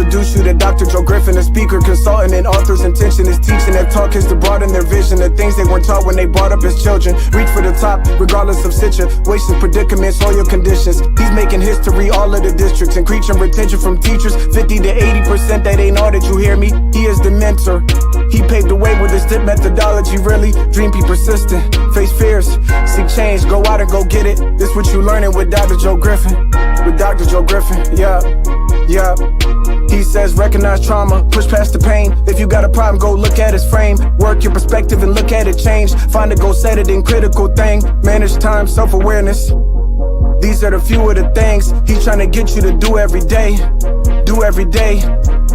introduce you to Dr. Joe Griffin, a speaker, consultant, and author's intention is teaching their talk is to broaden their vision, the things they weren't taught when they brought up as children. Reach for the top, regardless of situations, predicaments, or your conditions. He's making history all of the districts, increasing retention from teachers, 50 to 80%. That ain't all that you hear me. He is the mentor. He paved the way with his tip methodology. Really, dream, be persistent, face fears, seek change, go out and go get it. This what you learning with Dr. Joe Griffin. With Dr. Joe Griffin, yeah. He says recognize trauma, push past the pain. If you got a problem, go look at his frame. Work your perspective and look at it change. Find a goal, set it in critical thing. Manage time, self-awareness. These are the few of the things he's trying to get you to do every day. Do every day.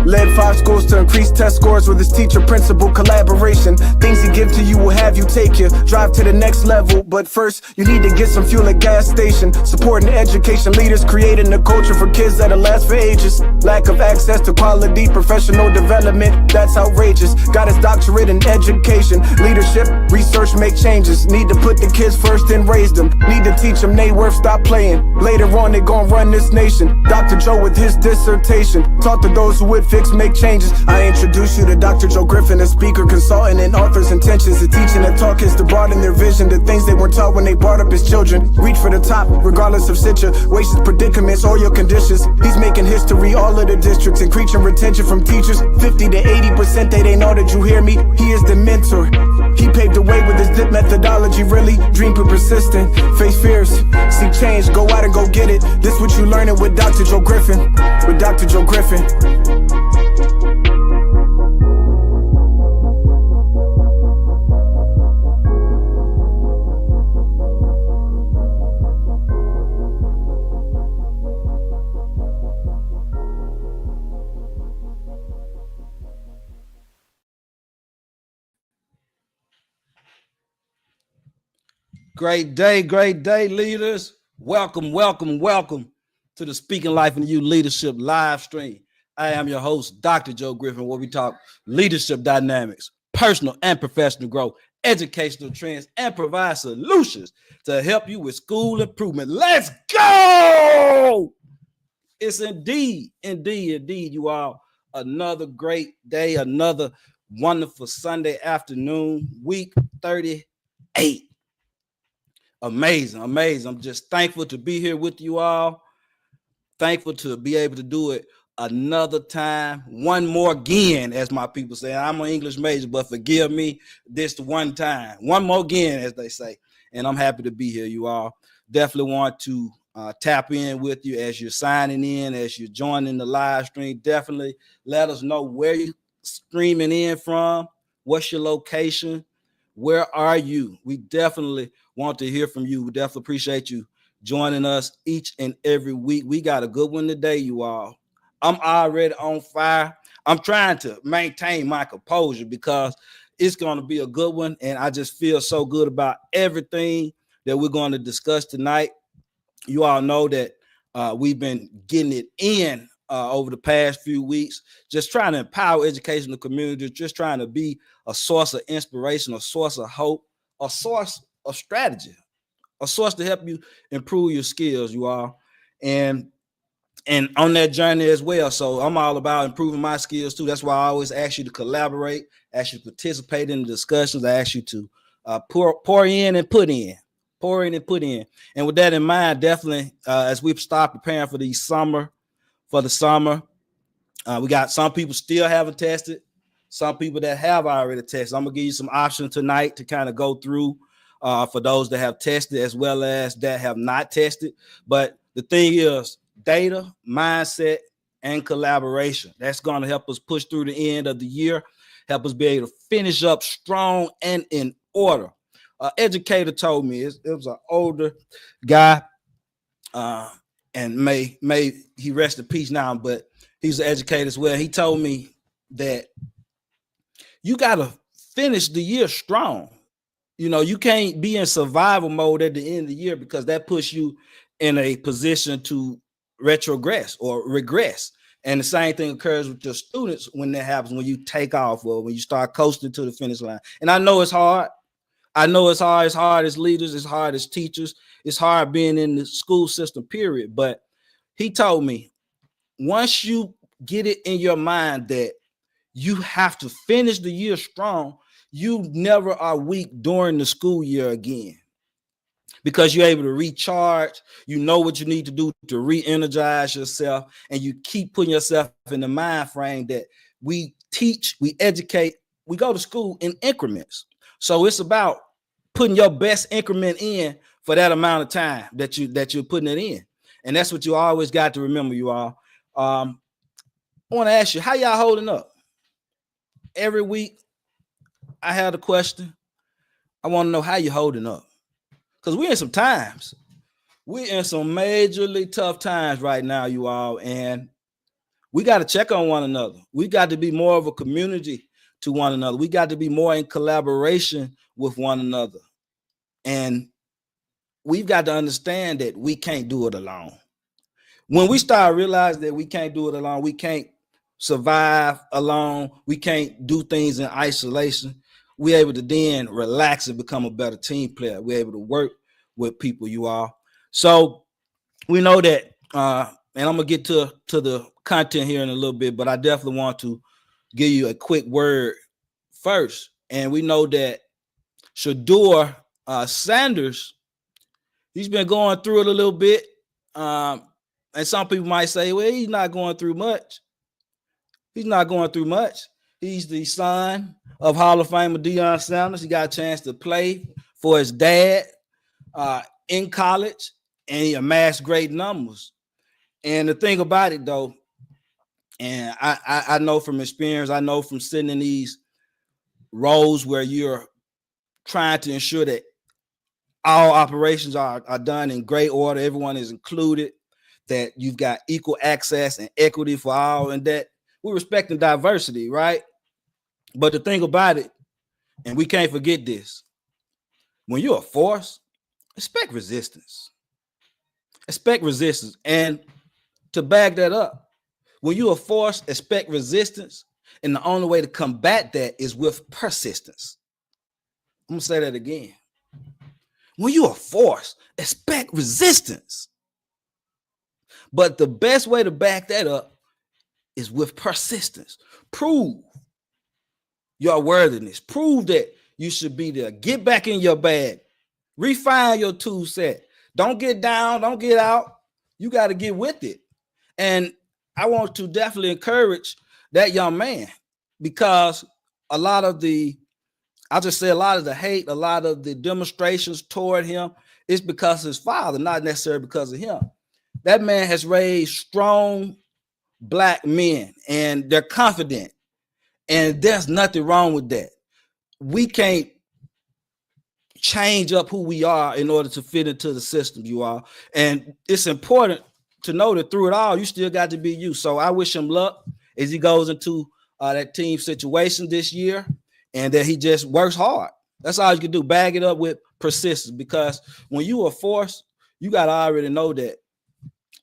Led 5 schools to increase test scores with his teacher principal collaboration. Things he give to you will have you take you drive to the next level. But first, you need to get some fuel at gas station. Supporting education leaders, creating a culture for kids that'll last for ages. Lack of access to quality professional development, that's outrageous. Got his doctorate in education, leadership, research, make changes. Need to put the kids first and raise them. Need to teach them they worth, stop playing. Later on, they gon' run this nation. Dr. Joe with his dissertation taught to those who would fix, make changes. I introduce you to Dr. Joe Griffin, a speaker, consultant, and author's intentions. The teaching and talk is to broaden their vision, the things they weren't taught when they brought up as children. Reach for the top, regardless of situations, predicaments, or your conditions. He's making history all of the districts, increasing retention from teachers, 50 to 80%. They ain't all that you hear me. He is the mentor. He paved the way with his dip methodology. Really, dream, be persistent, face fears, seek change, go out and go get it. This what you learning with Dr. Joe Griffin. With Dr. Joe Griffin. Great day, leaders. Welcome to the Speaking Life in You Leadership live stream. I am your host, Dr. Joe Griffin, where we talk leadership dynamics, personal and professional growth, educational trends, and provide solutions to help you with school improvement. Let's go! It's indeed, you all, another great day, another wonderful Sunday afternoon, week 38. Amazing. I'm just thankful to be here with you all. Thankful to be able to do it another time. One more again, as my people say. I'm an English major, but forgive me, this one time. One more again, as they say. And I'm happy to be here, you all. Definitely want to tap in with you as you're signing in, as you're joining the live stream. Definitely let us know where you're streaming in from. What's your location? Where are you? We definitely want to hear from you. We definitely appreciate you joining us each and every week. We got a good one today, you all. I'm already on fire. I'm trying to maintain my composure because it's going to be a good one. And I just feel so good about everything that we're going to discuss tonight. You all know that we've been getting it in over the past few weeks, just trying to empower educational communities, just trying to be a source of inspiration, a source of hope, a source of strategy, a source to help you improve your skills, you all. And on that journey as well. So I'm all about improving my skills too. That's why I always ask you to collaborate, ask you to participate in the discussions. I ask you to pour in and put in. And with that in mind, definitely, as we've started preparing for the summer, we got some people still haven't tested, some people that have already tested. I'm gonna give you some options tonight to kind of go through for those that have tested as well as that have not tested. But the thing is, data, mindset, and collaboration. That's going to help us push through the end of the year, help us be able to finish up strong and in order. Educator told me, it was an older guy, and may he rest in peace now, but he's an educator as well. He told me that you got to finish the year strong. You know, you can't be in survival mode at the end of the year because that puts you in a position to retrogress or regress. And the same thing occurs with your students when that happens, when you take off or when you start coasting to the finish line. And I know it's hard. It's hard as leaders, it's hard as teachers, it's hard being in the school system, period. But he told me, once you get it in your mind that you have to finish the year strong. You never are weak during the school year again, because you're able to recharge. You know what you need to do to re-energize yourself, and you keep putting yourself in the mind frame that we teach, we educate, we go to school in increments. So it's about putting your best increment in for that amount of time that you're putting it in. And that's what you always got to remember, you all. I want to ask you, how y'all holding up? Every week I had a question. I want to know how you holding up. Because we're in some times. We're in some majorly tough times right now, you all. And we got to check on one another. We got to be more of a community to one another. We got to be more in collaboration with one another. And we've got to understand that we can't do it alone. When we start realizing that we can't do it alone, we can't survive alone, we can't do things in isolation, we're able to then relax and become a better team player. We're able to work with people, you all. So we know that, and I'm going to get to the content here in a little bit, but I definitely want to give you a quick word first. And we know that Shedeur Sanders, he's been going through it a little bit. And some people might say, well, he's not going through much. He's not going through much. He's the son of Hall of Famer Deion Sanders. He got a chance to play for his dad in college, and he amassed great numbers. And the thing about it, though, and I know from experience, I know from sitting in these roles where you're trying to ensure that all operations are done in great order, everyone is included, that you've got equal access and equity for all, and that we're respecting diversity, right? But the thing about it, and we can't forget this, when you're a force, expect resistance. Expect resistance. And to back that up, when you're a force, expect resistance. And the only way to combat that is with persistence. I'm going to say that again. When you're a force, expect resistance. But the best way to back that up is with persistence. Prove your worthiness. Prove that you should be there. Get back in your bag. Refine your tool set. Don't get down. Don't get out. You got to get with it. And I want to definitely encourage that young man, because a lot of the hate, a lot of the demonstrations toward him is because of his father, not necessarily because of him. That man has raised strong Black men, and they're confident, and there's nothing wrong with that. We can't change up who we are in order to fit into the system, you all. And it's important to know that through it all, you still got to be you. So I wish him luck as he goes into that team situation this year, and that he just works hard. That's all you can do. Bag it up with persistence, because when you are forced, you got to already know that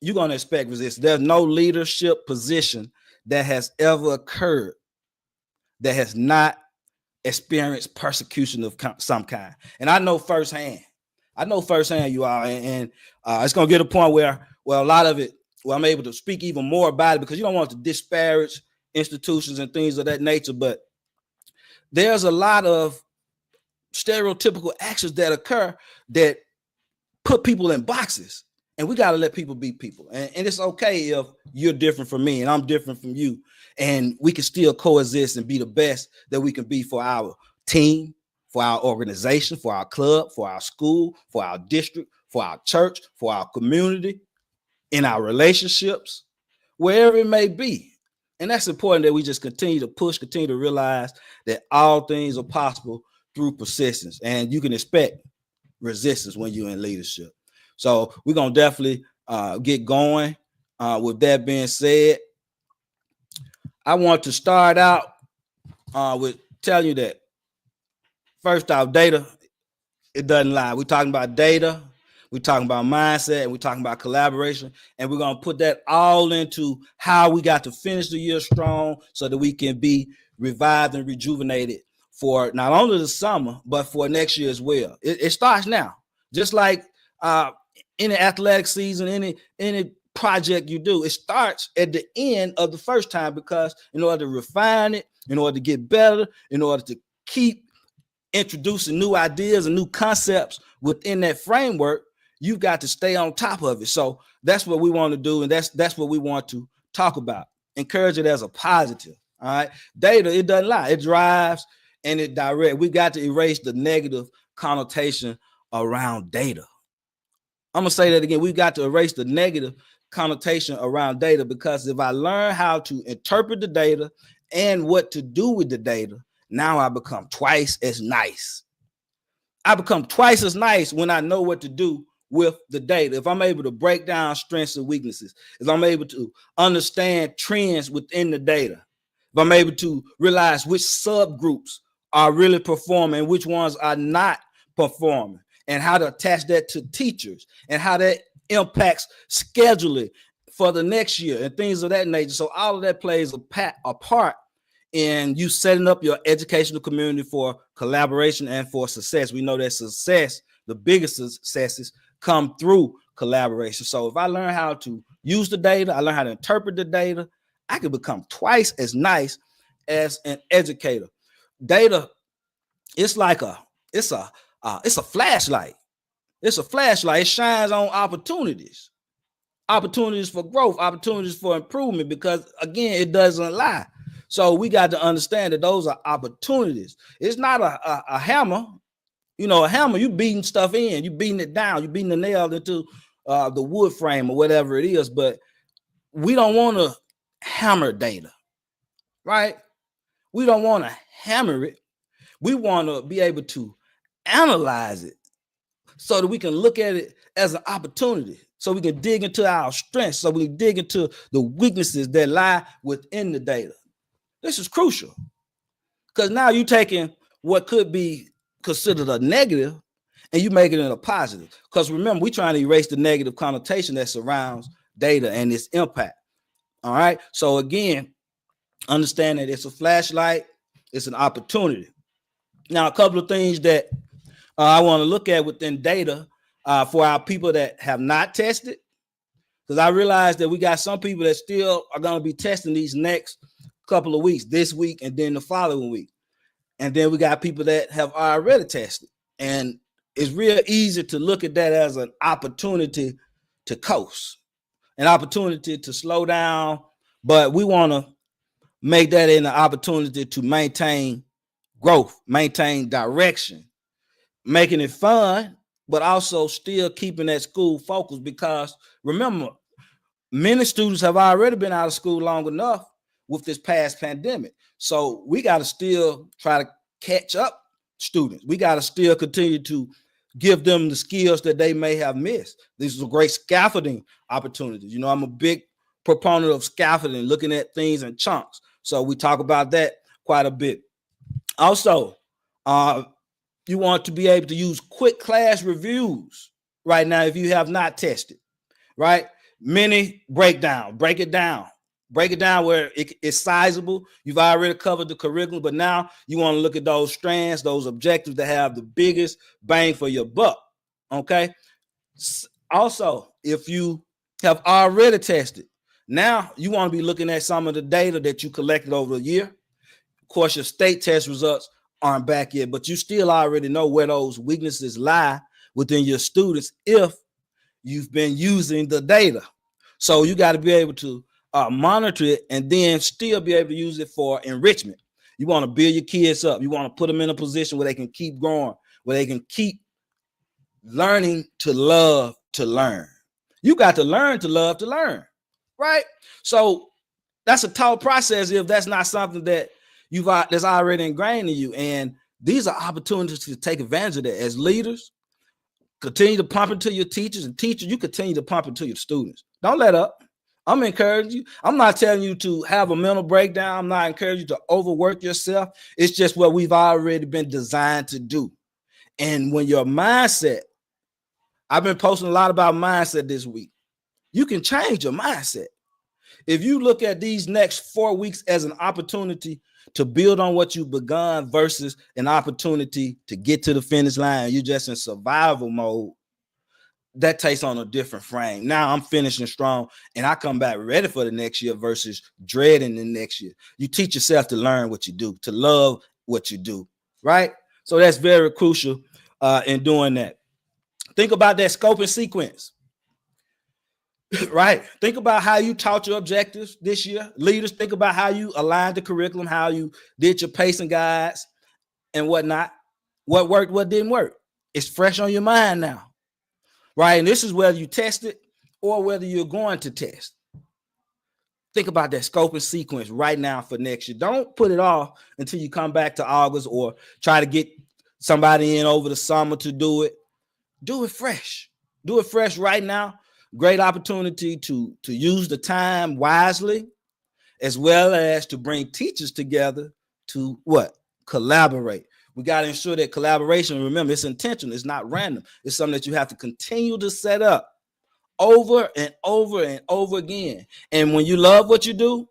you're going to expect resistance. There's no leadership position that has ever occurred that has not experienced persecution of some kind. And I know firsthand, you all, and it's going to get a point where, well, a lot of it, well, I'm able to speak even more about it, because you don't want to disparage institutions and things of that nature, but there's a lot of stereotypical actions that occur that put people in boxes, and we got to let people be people. And it's okay if you're different from me and I'm different from you, and we can still coexist and be the best that we can be for our team, for our organization, for our club, for our school, for our district, for our church, for our community, in our relationships, wherever it may be. And that's important, that we just continue to push, continue to realize that all things are possible through persistence, and you can expect resistance when you're in leadership. So we're going to definitely get going. With that being said, I want to start out with telling you that, first off, data, it doesn't lie. We're talking about data, we're talking about mindset, and we're talking about collaboration, and we're going to put that all into how we got to finish the year strong so that we can be revived and rejuvenated for not only the summer, but for next year as well. It starts now. Just like any athletic season, any project you do. It starts at the end of the first time, because in order to refine it, in order to get better, in order to keep introducing new ideas and new concepts within that framework, you've got to stay on top of it. So that's what we want to do, and that's what we want to talk about. Encourage it as a positive. All right. Data, it doesn't lie. It drives and it directs. We got to erase the negative connotation around data. I'm going to say that again. We've got to erase the negative connotation around data, because if I learn how to interpret the data and what to do with the data, now I become twice as nice. I become twice as nice when I know what to do with the data. If I'm able to break down strengths and weaknesses, if I'm able to understand trends within the data, if I'm able to realize which subgroups are really performing and which ones are not performing, and how to attach that to teachers and how that impacts scheduling for the next year and things of that nature. So all of that plays a part in you setting up your educational community for collaboration and for success. We know that success, the biggest successes, come through collaboration. So if I learn how to use the data, I learn how to interpret the data, I can become twice as nice as an educator. Data, it's like it's a flashlight. It's a flashlight. It shines on opportunities for growth, opportunities for improvement, because again, it doesn't lie. So we got to understand that those are opportunities. It's not a hammer. You know, a hammer, you beating stuff in, you beating it down, you beating the nail into the wood frame or whatever it is. But we don't want to hammer data, right? We don't want to hammer it. We want to be able to analyze it so that we can look at it as an opportunity, so we can dig into our strengths, so we can dig into the weaknesses that lie within the data. This is crucial, because now you're taking what could be considered a negative and you make it in a positive. Because remember, we're trying to erase the negative connotation that surrounds data and its impact. All right. So again, understand that it's a flashlight, it's an opportunity. Now, a couple of things that I want to look at within data for our people that have not tested, because I realize that we got some people that still are going to be testing these next couple of weeks, this week and then the following week. And then we got people that have already tested. And it's real easy to look at that as an opportunity to coast, an opportunity to slow down. But we want to make that an opportunity to maintain growth, maintain direction, making it fun, but also still keeping that school focus. Because remember, many students have already been out of school long enough with this past pandemic. So we got to still try to catch up students. We got to still continue to give them the skills that they may have missed. These are great scaffolding opportunities. You know, I'm a big proponent of scaffolding, looking at things in chunks. So we talk about that quite a bit. Also, you want to be able to use quick class reviews right now if you have not tested, right? Mini breakdown, break it down where it's sizable. You've already covered the curriculum, but now you want to look at those strands, those objectives that have the biggest bang for your buck, okay? Also, if you have already tested, now you want to be looking at some of the data that you collected over the year. Of course, your state test results aren't back yet, but you still already know where those weaknesses lie within your students if you've been using the data. So you got to be able to monitor it and then still be able to use it for enrichment. You want to build your kids up. You want to put them in a position where they can keep growing, where they can keep learning to love to learn. You got to learn to love to learn, right? So that's a taught process if that's not something that that's already ingrained in you. And these are opportunities to take advantage of that. As leaders, continue to pump into your teachers, and teachers, you continue to pump into your students. Don't let up. I'm encouraging you. I'm not telling you to have a mental breakdown. I'm not encouraging you to overwork yourself. It's just what we've already been designed to do. And when your mindset, I've been posting a lot about mindset this week. You can change your mindset. If you look at these next 4 weeks as an opportunity to build on what you've begun versus an opportunity to get to the finish line, you're just in survival mode, that takes on a different frame. Now I'm finishing strong and I come back ready for the next year versus dreading the next year. You teach yourself to learn what you do, to love what you do, right? So that's very crucial in doing that. Think about that scope and sequence, right? Think about how you taught your objectives this year. Leaders, think about how you aligned the curriculum, how you did your pacing guides and whatnot. What worked, what didn't work. It's fresh on your mind now, right? And this is whether you test it or whether you're going to test. Think about that scope and sequence right now for next year. Don't put it off until you come back to August or try to get somebody in over the summer to do it. Do it fresh. Do it fresh right now. Great opportunity to use the time wisely, as well as to bring teachers together to what? Collaborate. We got to ensure that collaboration, remember, it's intentional. It's not random. It's something that you have to continue to set up over and over and over again. And when you love what you do,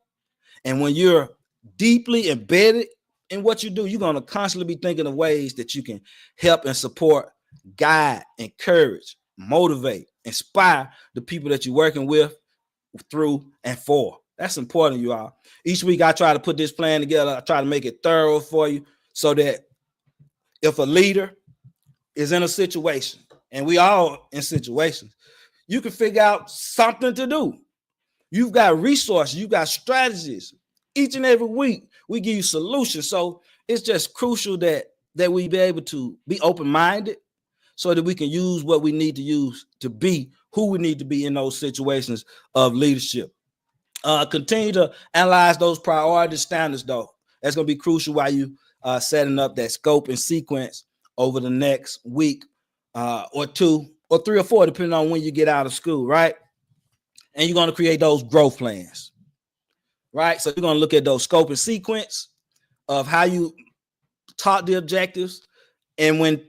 and when you're deeply embedded in what you do, you're going to constantly be thinking of ways that you can help and support, guide, encourage, motivate, inspire the people that you're working with, through, and for. That's important, you all. Each week I try to put this plan together. I try to make it thorough for you so that if a leader is in a situation, and we all in situations, you can figure out something to do. You've got resources, you've got strategies. Each and every week, we give you solutions. So it's just crucial that we be able to be open-minded so that we can use what we need to use to be who we need to be in those situations of leadership. Continue to analyze those priority standards, though. That's going to be crucial while you setting up that scope and sequence over the next week or two or three or four, depending on when you get out of school, right? And you're going to create those growth plans, right? So you're going to look at those scope and sequence of how you taught the objectives. And when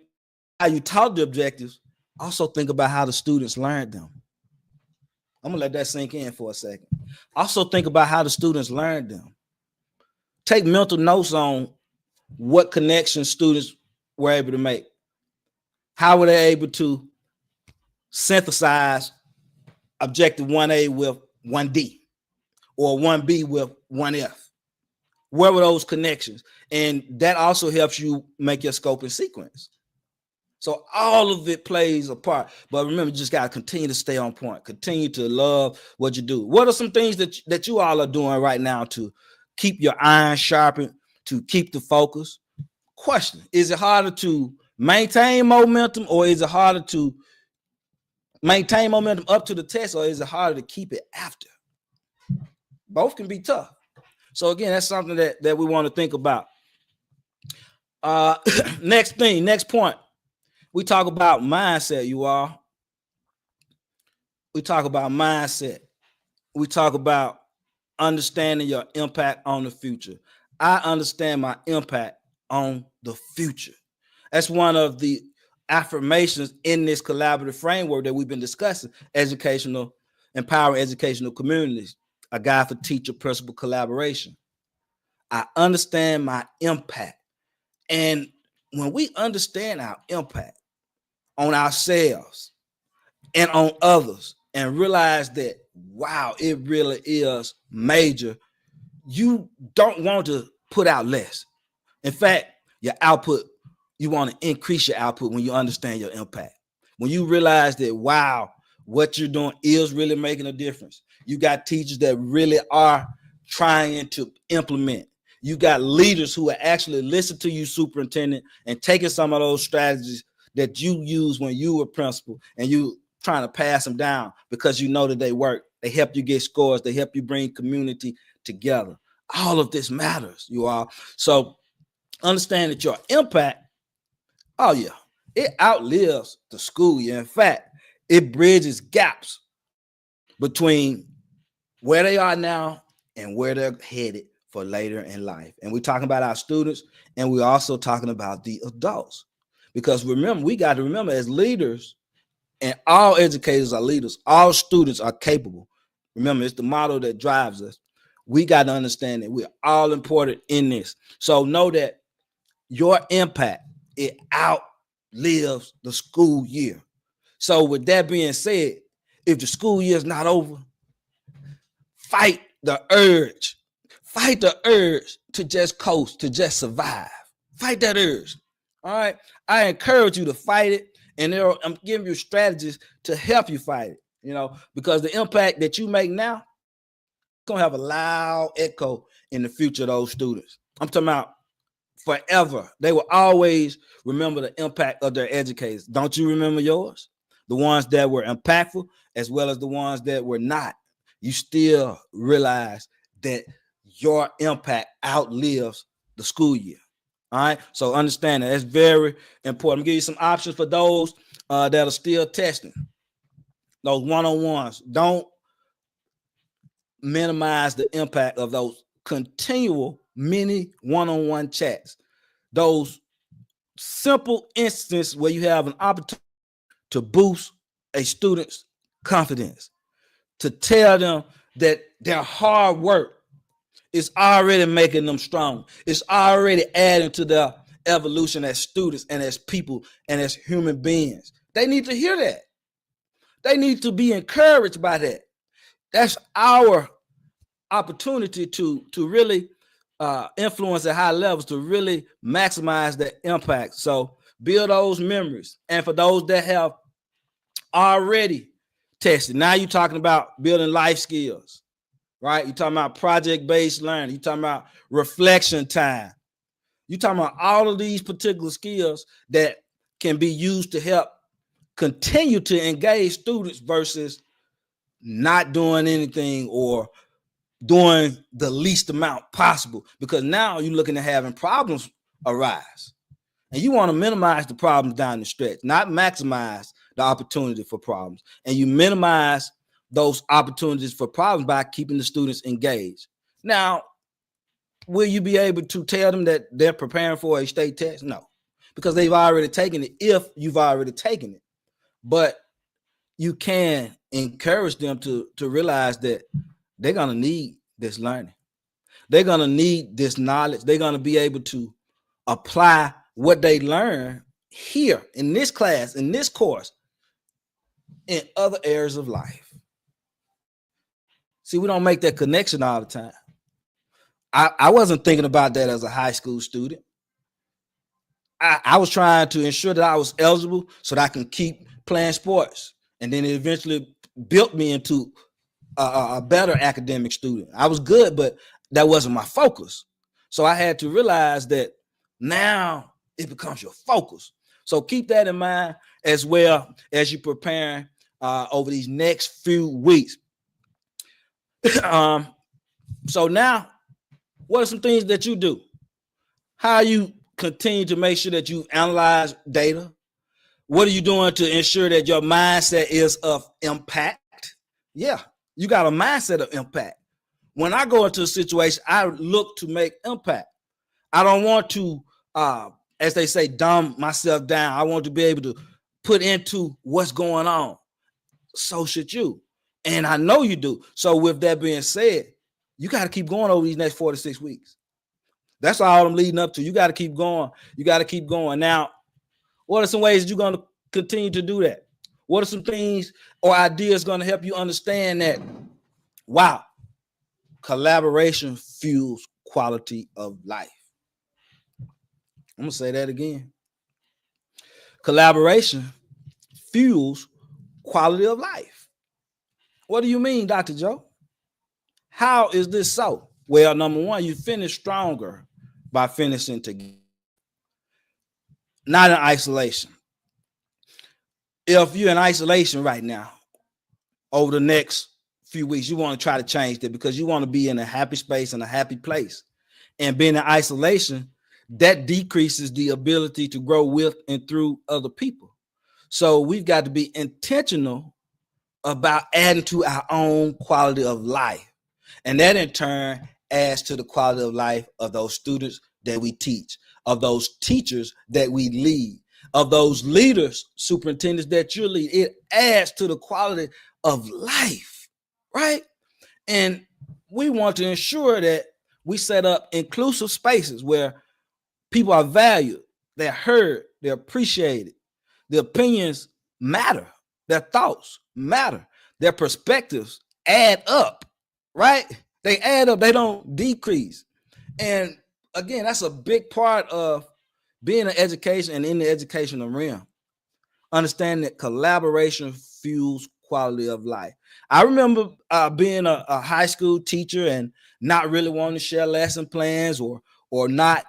how you taught the objectives, also think about how the students learned them. I'm going to let that sink in for a second. Also think about how the students learned them. Take mental notes on what connections students were able to make. How were they able to synthesize objective 1A with 1D or 1B with 1F? Where were those connections? And that also helps you make your scope and sequence. So all of it plays a part. But remember, you just got to continue to stay on point. Continue to love what you do. What are some things that you all are doing right now to keep your iron sharpened, to keep the focus? Question: is it harder to maintain momentum, or is it harder to maintain momentum up to the test, or is it harder to keep it after? Both can be tough. So again, that's something that we want to think about. Next point. We talk about mindset, you all. We talk about mindset. We talk about understanding your impact on the future. I understand my impact on the future. That's one of the affirmations in this collaborative framework that we've been discussing, empowering educational communities, a guide for teacher principal collaboration. I understand my impact. And when we understand our impact on ourselves and on others and realize that, wow, it really is major, you don't want to put out less. In fact, your output, you want to increase your output when you understand your impact. When you realize that, wow, what you're doing is really making a difference. You got teachers that really are trying to implement. You got leaders who are actually listening to you, superintendent, and taking some of those strategies that you use when you were principal, and you trying to pass them down because you know that they work. They help you get scores. They help you bring community together. All of this matters, you all. So understand that your impact, oh yeah, it outlives the school year. In fact, it bridges gaps between where they are now and where they're headed for later in life. And we're talking about our students, and we're also talking about the adults. Because remember, we got to remember, as leaders, and all educators are leaders, all students are capable. Remember, it's the model that drives us. We got to understand that we're all important in this. So know that your impact, it outlives the school year. So with that being said, if the school year is not over, fight the urge. Fight the urge to just coast, to just survive. Fight that urge. All right. I encourage you to fight it. And I'm giving you strategies to help you fight it, because the impact that you make now is going to have a loud echo in the future of those students. I'm talking about forever. They will always remember the impact of their educators. Don't you remember yours? The ones that were impactful as well as the ones that were not. You still realize that your impact outlives the school year. All right. So understand that. That's very important. I'm gonna give you some options for those that are still testing. Those one-on-ones. Don't minimize the impact of those continual mini one-on-one chats. Those simple instances where you have an opportunity to boost a student's confidence, to tell them that their hard work is already making them strong. It's already adding to their evolution as students and as people and as human beings. They need to hear that. They need to be encouraged by that. That's our opportunity to really influence at high levels, to really maximize the impact. So build those memories. And for those that have already tested, now you're talking about building life skills. Right? You're talking about project-based learning. You're talking about reflection time. You're talking about all of these particular skills that can be used to help continue to engage students versus not doing anything or doing the least amount possible, because now you're looking at having problems arise. And you want to minimize the problems down the stretch, not maximize the opportunity for problems. And you minimize those opportunities for problems by keeping the students engaged. Now, will you be able to tell them that they're preparing for a state test? No, because they've already taken it if you've already taken it. But you can encourage them to realize that they're going to need this learning. They're going to need this knowledge. They're going to be able to apply what they learn here in this class, in this course, in other areas of life. See, we don't make that connection all the time. I wasn't thinking about that as a high school student. I was trying to ensure that I was eligible so that I can keep playing sports. And then it eventually built me into a better academic student. I was good, but that wasn't my focus. So I had to realize that now it becomes your focus. So keep that in mind as well as you're preparing over these next few weeks. So now, what are some things that you do? How you continue to make sure that you analyze data? What are you doing to ensure that your mindset is of impact? Yeah, you got a mindset of impact. When I go into a situation, I look to make impact. I don't want to, as they say, dumb myself down. I want to be able to put into what's going on. So should you. And I know you do. So with that being said, you got to keep going over these next 4 to 6 weeks. That's all I'm leading up to. You got to keep going. You got to keep going. Now, what are some ways you're going to continue to do that? What are some things or ideas going to help you understand that, wow, collaboration fuels quality of life? I'm going to say that again. Collaboration fuels quality of life. What do you mean, Dr. Joe? How is this so? Well, number one, you finish stronger by finishing together, not in isolation. If you're in isolation right now, over the next few weeks, you want to try to change that because you want to be in a happy space and a happy place. And being in isolation, that decreases the ability to grow with and through other people. So we've got to be intentional about adding to our own quality of life. And that in turn adds to the quality of life of those students that we teach, of those teachers that we lead, of those leaders, superintendents that you lead. It adds to the quality of life, right? And we want to ensure that we set up inclusive spaces where people are valued, they're heard, they're appreciated, the opinions matter. Their thoughts matter. Their perspectives add up, right? They add up. They don't decrease. And again, that's a big part of being in education and in the educational realm. Understand that collaboration fuels quality of life. I remember being a high school teacher and not really wanting to share lesson plans or not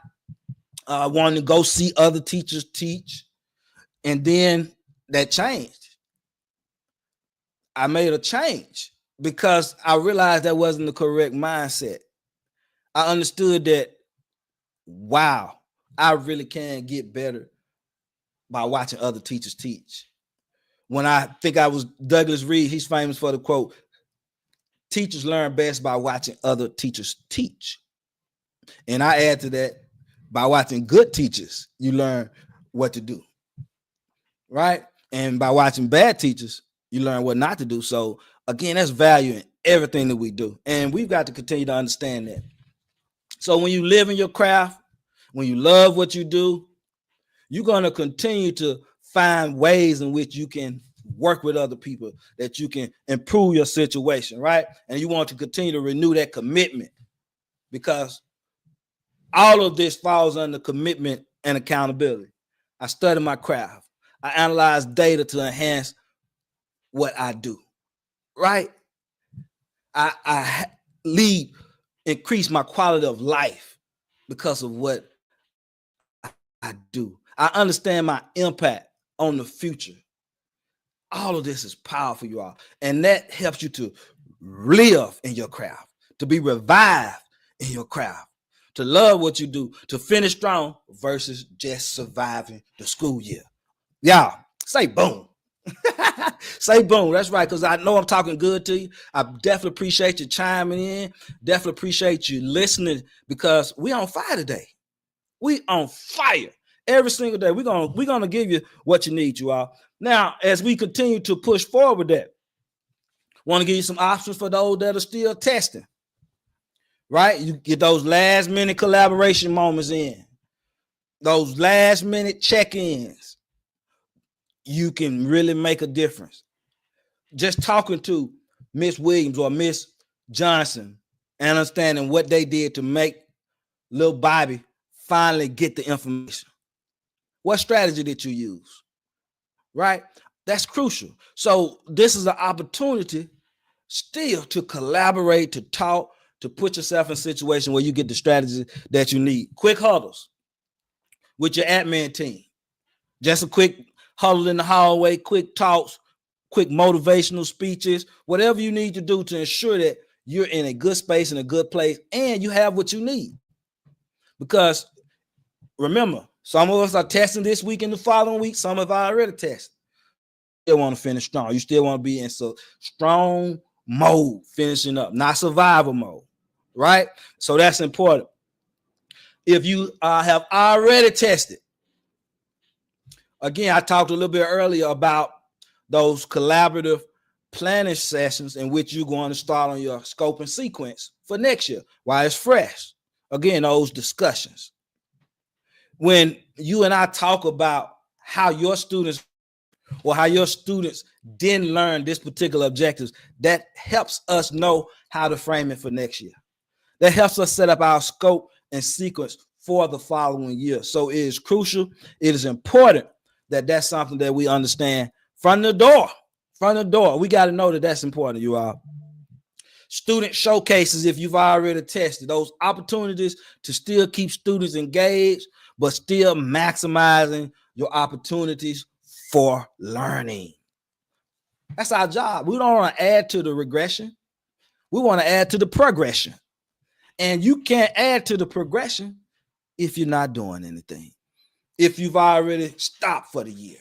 wanting to go see other teachers teach. And then that changed. I made a change because I realized that wasn't the correct mindset. I understood that, wow, I really can get better by watching other teachers teach. When I think I was Douglas Reed, he's famous for the quote, teachers learn best by watching other teachers teach. And I add to that, by watching good teachers, you learn what to do, right? And by watching bad teachers, you learn what not to do. So again, that's value in everything that we do. And we've got to continue to understand that. So when you live in your craft, when you love what you do, you're going to continue to find ways in which you can work with other people, that you can improve your situation, right? And you want to continue to renew that commitment, because all of this falls under commitment and accountability. I study my craft. I analyze data to enhance what I do, right? I increase my quality of life because of what I do. I understand my impact on the future. All of this is powerful, you all. And that helps you to live in your craft, to be revived in your craft, to love what you do, to finish strong versus just surviving the school year. Y'all, say boom. Say boom. That's right, because I know I'm talking good to you. I definitely appreciate you chiming in. Definitely appreciate you listening, because we on fire today. We on fire every single day. We're gonna give you what you need, you all. Now, as we continue to push forward, that want to give you some options for those that are still testing, right? You get those last minute collaboration moments in, those last minute check-ins. You can really make a difference. Just talking to Miss Williams or Miss Johnson and understanding what they did to make little Bobby finally get the information. What strategy did you use? Right? That's crucial. So this is an opportunity still to collaborate, to talk, to put yourself in a situation where you get the strategy that you need. Quick huddles with your admin team. Just a quick huddle in the hallway, quick talks, quick motivational speeches, whatever you need to do to ensure that you're in a good space, in a good place, and you have what you need. Because remember, some of us are testing this week and the following week. Some have already tested. You still want to finish strong. You still want to be in so strong mode, finishing up, not survival mode, right? So that's important. If you have already tested, again, I talked a little bit earlier about those collaborative planning sessions in which you're going to start on your scope and sequence for next year while it's fresh. Again, those discussions. When you and I talk about how your students or how your students didn't learn this particular objectives, that helps us know how to frame it for next year. That helps us set up our scope and sequence for the following year. So it is crucial. It is important that that's something that we understand from the door. From the door. We got to know that that's important, you all. Student showcases, if you've already tested, those opportunities to still keep students engaged, but still maximizing your opportunities for learning. That's our job. We don't want to add to the regression. We want to add to the progression. And you can't add to the progression if you're not doing anything. If you've already stopped for the year,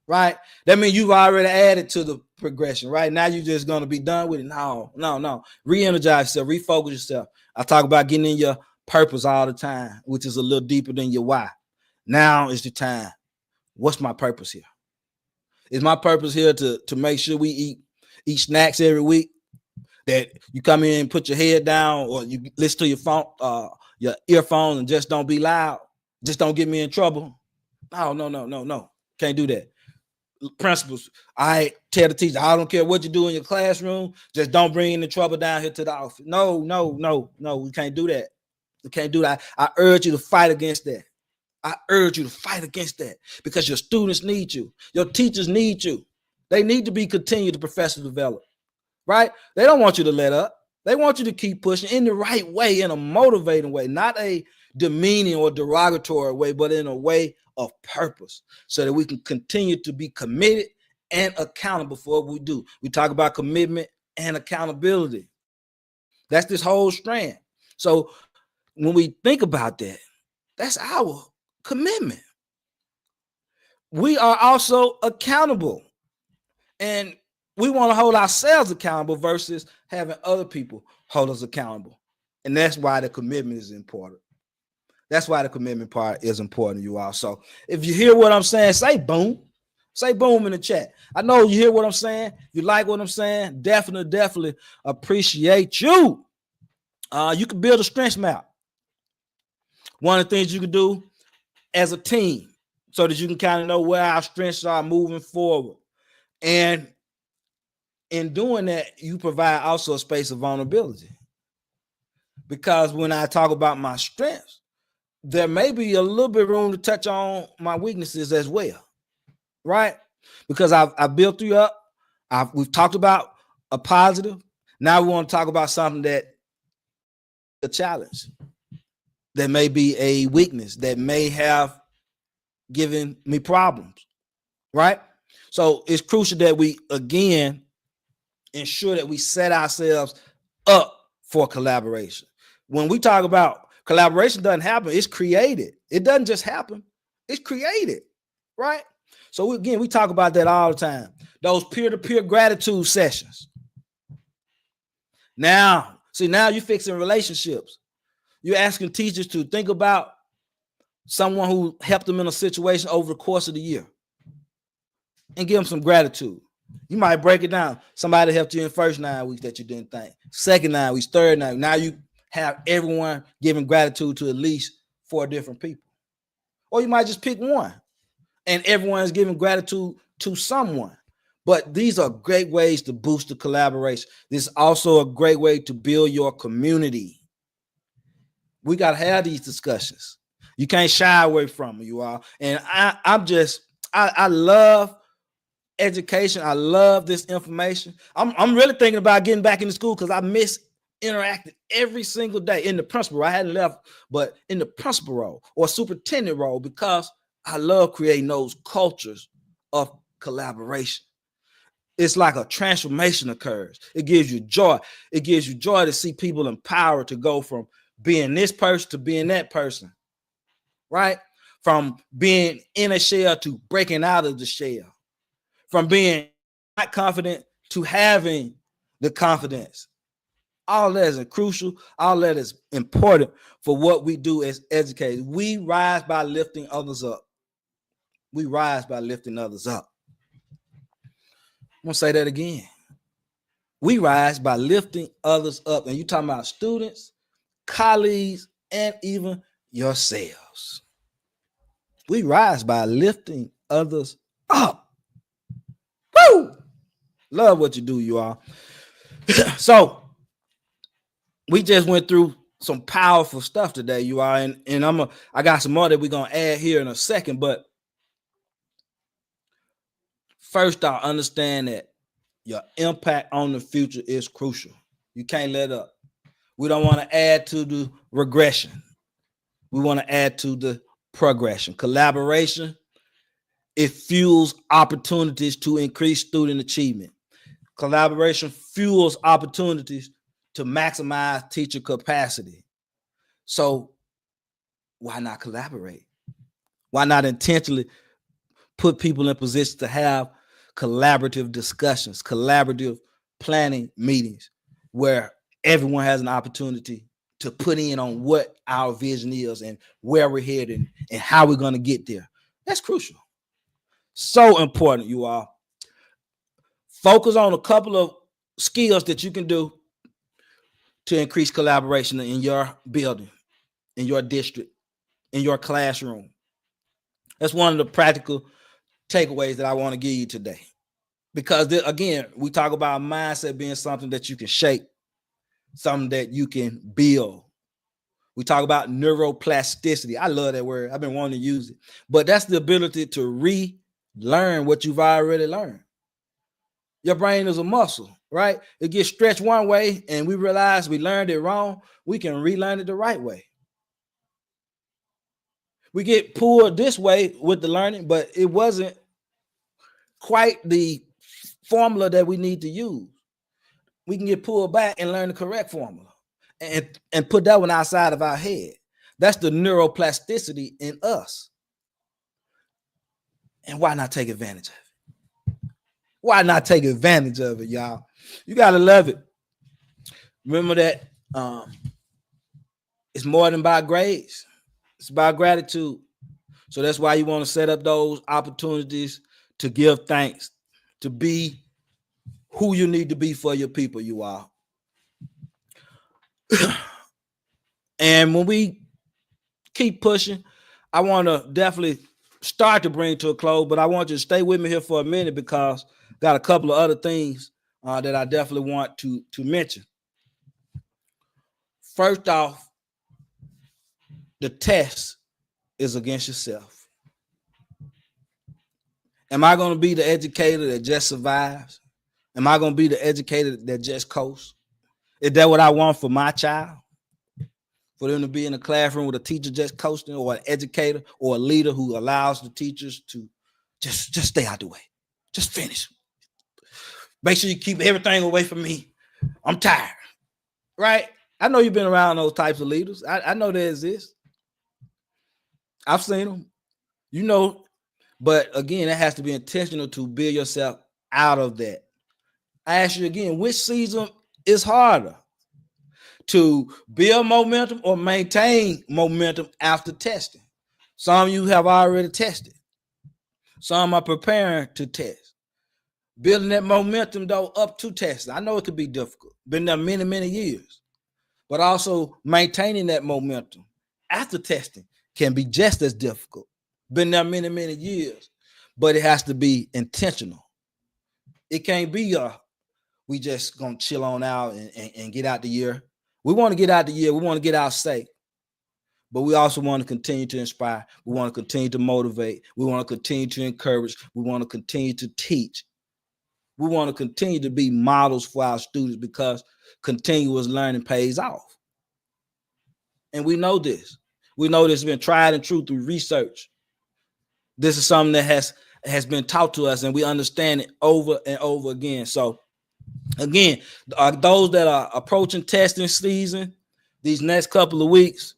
right? That means you've already added to the progression, right? Now you're just going to be done with it. No. Re-energize yourself, refocus yourself. I talk about getting in your purpose all the time, which is a little deeper than your why. Now is the time. What's my purpose here? Is my purpose here to make sure we eat snacks every week? That you come in and put your head down, or you listen to your phone, your earphones, and just don't be loud. Just don't get me in trouble. No. Can't do that. principals, I tell the teacher, I don't care what you do in your classroom, just don't bring any trouble down here to the office. No, we can't do that. We can't do that. I urge you to fight against that. I urge you to fight against that because your students need you. Your teachers need you. They need to be continued to professional develop, right? They don't want you to let up. They want you to keep pushing in the right way, in a motivating way, not a demeaning or derogatory way, but in a way of purpose so that we can continue to be committed and accountable for what we do. We talk about commitment and accountability. That's this whole strand. So when we think about that, that's our commitment. We are also accountable, and we want to hold ourselves accountable versus having other people hold us accountable. And that's why the commitment is important. That's why the commitment part is important, you all. So if you hear what I'm saying, say boom. Say boom in the chat. I know you hear what I'm saying. You like what I'm saying. Definitely appreciate you. You can build a strengths map. One of the things you can do as a team so that you can kind of know where our strengths are moving forward. And in doing that, you provide also a space of vulnerability. Because when I talk about my strengths, there may be a little bit of room to touch on my weaknesses as well, right? Because I've built you up. We've talked about a positive. Now we want to talk about something that a challenge, that may be a weakness, that may have given me problems, right? So it's crucial that we, again, ensure that we set ourselves up for collaboration. When we talk about collaboration, doesn't happen, it's created. It doesn't just happen, it's created, right? So again, we talk about that all the time. Those peer-to-peer gratitude sessions. Now you're fixing relationships. You're asking teachers to think about someone who helped them in a situation over the course of the year and give them some gratitude. You might break it down. Somebody helped you in the first 9 weeks that you didn't think. Second 9 weeks, third 9 weeks. Now you have everyone giving gratitude to at least 4 different people. Or you might just pick one and everyone's giving gratitude to someone. But these are great ways to boost the collaboration. This is also a great way to build your community. We got to have these discussions. You can't shy away from them, you all. And I love education. I love this information. I'm really thinking about getting back into school because I miss interacting every single day in the principal role. I hadn't left, but in the principal role or superintendent role, because I love creating those cultures of collaboration. It's like a transformation occurs. It gives you joy. It gives you joy to see people empowered to go from being this person to being that person, right? From being in a shell to breaking out of the shell. From being not confident to having the confidence. All that is crucial. All that is important for what we do as educators. We rise by lifting others up. We rise by lifting others up. I'm going to say that again. We rise by lifting others up. And you're talking about students, colleagues, and even yourselves. We rise by lifting others up. Woo! Love what you do, you all. So we just went through some powerful stuff today, you all. And I got some more that we're going to add here in a second. But first, I understand that your impact on the future is crucial. You can't let up. We don't want to add to the regression. We want to add to the progression. Collaboration, it fuels opportunities to increase student achievement. Collaboration fuels opportunities to maximize teacher capacity. So why not collaborate? Why not intentionally put people in position to have collaborative discussions, collaborative planning meetings where everyone has an opportunity to put in on what our vision is and where we're headed and how we're going to get there. That's crucial. So important, you all. Focus on a couple of skills that you can do to increase collaboration in your building, in your district, in your classroom. That's one of the practical takeaways that I want to give you today. Because again, we talk about mindset being something that you can shape, something that you can build. We talk about neuroplasticity. I love that word. I've been wanting to use it. But that's the ability to relearn what you've already learned. Your brain is a muscle, right? It gets stretched one way and we realize we learned it wrong. We can relearn it the right way. We get pulled this way with the learning, but it wasn't quite the formula that we need to use. We can get pulled back and learn the correct formula and put that one outside of our head. That's the neuroplasticity in us. And why not take advantage of it? Why not take advantage of it, y'all? You got to love it. Remember that it's more than by grades. It's about gratitude. So that's why you want to set up those opportunities to give thanks, to be who you need to be for your people, you are. And when we keep pushing, I want to definitely start to bring to a close, but I want you to stay with me here for a minute because I got a couple of other things that I definitely want to mention. First off, the test is against yourself. Am I going to be the educator that just survives? Am I going to be the educator that just coasts? Is that what I want for my child? For them to be in a classroom with a teacher just coasting, or an educator or a leader who allows the teachers to just stay out the way. Just finish. Make sure you keep everything away from me. I'm tired. Right? I know you've been around those types of leaders. I know they exist. I've seen them. You know, but again, it has to be intentional to build yourself out of that. I ask you again, which season is harder? To build momentum or maintain momentum after testing? Some of you have already tested. Some are preparing to test. Building that momentum, though, up to testing. I know it could be difficult. Been there many, many years. But also maintaining that momentum after testing can be just as difficult. Been there many, many years. But it has to be intentional. It can't be we just gonna chill on out and get out the year. We want to get out the year. We want to get out safe. But we also want to continue to inspire. We want to continue to motivate. We want to continue to encourage. We want to continue to teach. We want to continue to be models for our students because continuous learning pays off. And we know this. We know this has been tried and true through research. This is something that has been taught to us, and we understand it over and over again. So again, those that are approaching testing season, these next couple of weeks,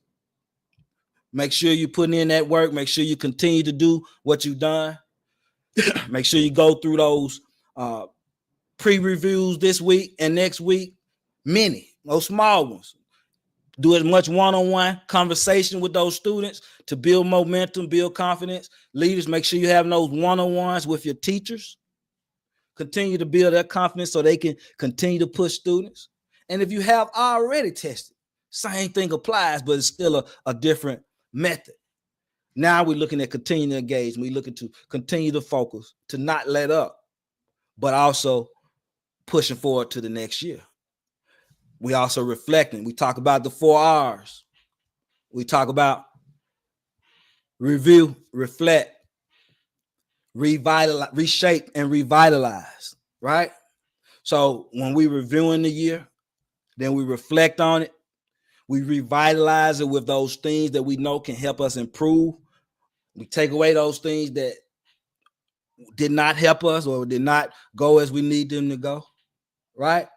make sure you're putting in that work. Make sure you continue to do what you've done. Make sure you go through those pre-reviews this week and next week. Many, those small ones. Do as much one-on-one conversation with those students to build momentum, build confidence. Leaders, make sure you have those one-on-ones with your teachers. Continue to build that confidence so they can continue to push students. And if you have already tested, same thing applies, but it's still a different method. Now we're looking at continuing to engage. We're looking to continue to focus, to not let up, but also pushing forward to the next year. We also reflecting. We talk about the 4 R's. We talk about review, reflect, revitalize, reshape, and revitalize, right? So when we reviewing the year, then we reflect on it. We revitalize it with those things that we know can help us improve. We take away those things that did not help us or did not go as we need them to go, right?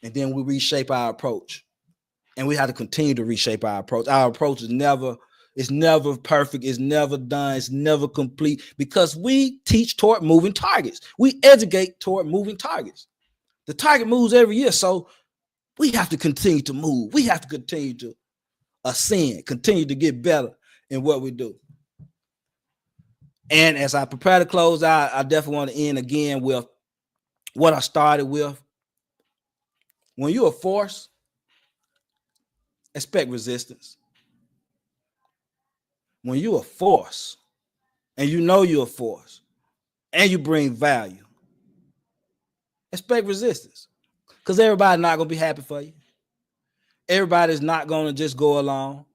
And then we reshape our approach. And we have to continue to reshape our approach. Our approach is never perfect. It's never done. It's never complete because we teach toward moving targets. We educate toward moving targets. The target moves every year. So we have to continue to move. We have to continue to ascend, continue to get better in what we do. And as I prepare to close out, I definitely want to end again with what I started with. When you're a force, expect resistance. When you're a force, and you know you're a force, and you bring value, expect resistance. Because everybody's not going to be happy for you. Everybody's not going to just go along.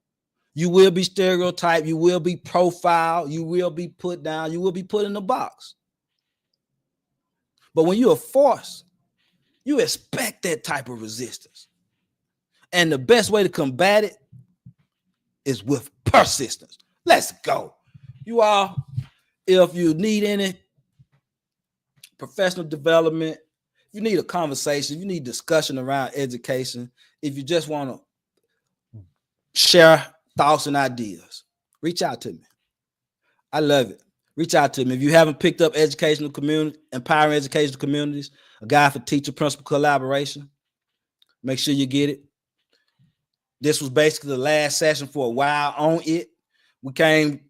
You will be stereotyped. You will be profiled. You will be put down. You will be put in a box. But when you're a force, you expect that type of resistance. And the best way to combat it is with persistence. Let's go. You all, if you need any professional development, if you need a conversation, if you need discussion around education, if you just want to share thoughts and ideas, reach out to me. I love it. Reach out to me. If you haven't picked up Educational Community, Empowering Educational Communities, a guide for teacher principal collaboration, make sure you get it. This was basically the last session for a while on it. We came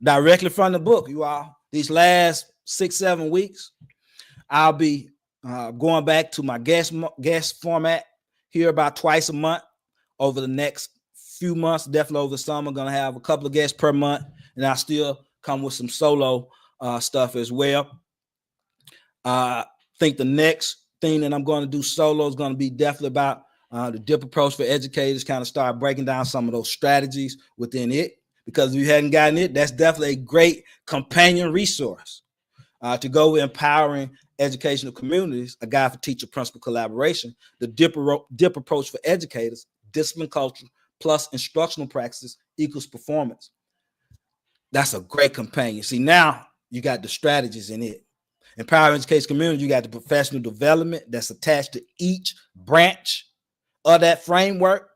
directly from the book, you all. These last 6-7 weeks, I'll be going back to my guest format here about twice a month over the next few months, definitely over the summer. Going to have a couple of guests per month, and I'll still come with some solo stuff as well. I think the next thing that I'm going to do solo is going to be definitely about the DIP approach for educators, kind of start breaking down some of those strategies within it. Because if you hadn't gotten it, that's definitely a great companion resource to go with Empowering Educational Communities, a guide for teacher principal collaboration. The DIP approach for educators, discipline culture plus instructional practices equals performance. That's a great companion. See, now you got the strategies in it. Empowering Education Community, you got the professional development that's attached to each branch of that framework.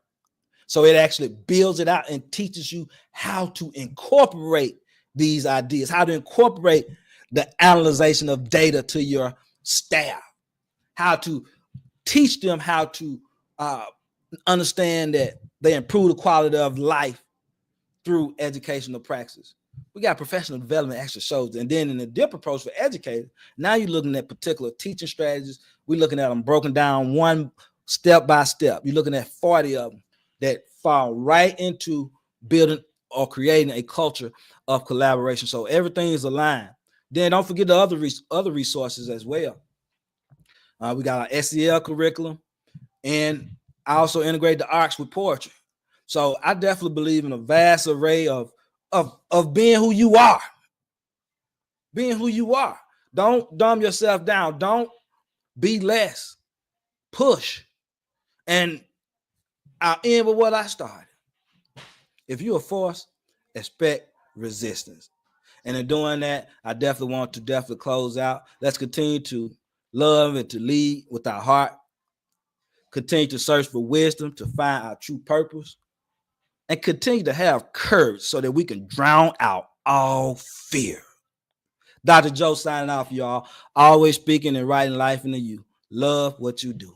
So it actually builds it out and teaches you how to incorporate these ideas, how to incorporate the analyzation of data to your staff, how to teach them how to understand that they improve the quality of life through educational practices. We got professional development actually shows. And then in the DIP approach for educators, now you're looking at particular teaching strategies. We're looking at them broken down one step by step. You're looking at 40 of them that fall right into building or creating a culture of collaboration. So everything is aligned. Then don't forget the other resources as well. We got our SEL curriculum, and I also integrate the arts with poetry. So I definitely believe in a vast array of being who you are. Being who you are. Don't dumb yourself down. Don't be less. Push. And I'll end with what I started. If you're a force, expect resistance. And in doing that, I definitely want to close out. Let's continue to love and to lead with our heart. Continue to search for wisdom to find our true purpose. And continue to have courage so that we can drown out all fear. Dr. Joe signing off, y'all. Always speaking and writing life into you. Love what you do.